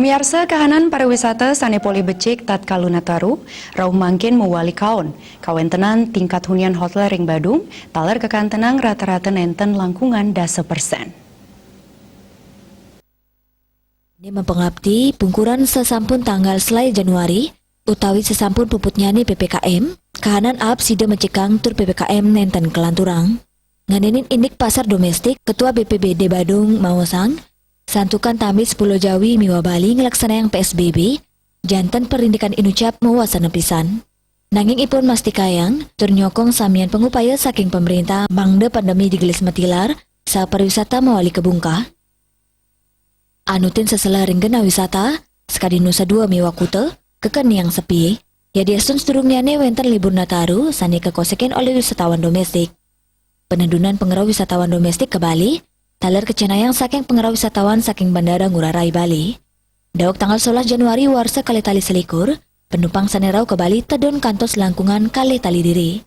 Pemirsa kahanan pariwisata Sanepoli Becik tatkala Nataru, rauh mangkin mewali kaon. Kawentenan tingkat hunian hotel ring Badung, taler kekantenang rata-rata nenten langkungan 10%. Ini mempengabdi pungkuran sesampun tanggal selai Januari, utawi sesampun puputnya ni PPKM, kahanan ab sida mencekang tur PPKM nenten kelanturang. Nganenin indik pasar domestik, Ketua BPBD Badung Mawasang, santukan tamis Pulau Jawi Miwa Bali ngelaksanayang PSBB, jantan perindikan inucap mewasana pisan. Nanging ipun mastikayang, tur nyokong samian pengupaya saking pemerintah mangde pandemi digelis metilar, sa pariwisata mawali kebungkah. Anutin seselaring gena wisata, sekadi Nusa Dua Miwa Kute, keken yang sepi, ya diasun sedurungnya wenten libur Nataru, sani kekosekin oleh wisatawan domestik. Penendunan pengerau wisatawan domestik ke Bali, taler kecenayang saking pengerau wisatawan saking Bandara Ngurah Rai Bali. Daok tanggal 11 Januari warsa kali tali selikur, penumpang sanerau ke Bali tedun kantos langkungan kali tali diri.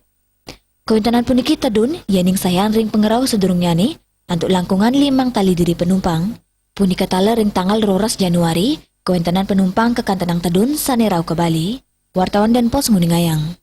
Kewintanan puniki tedun, yening sayan ring pengerau sedurungnya ni, antuk langkungan 5 tali diri penumpang. Punika taler ring tanggal 12 Januari, kewintanan penumpang kekantenang tedun sanerau ke Bali. Wartawan dan Pos Nguningayang.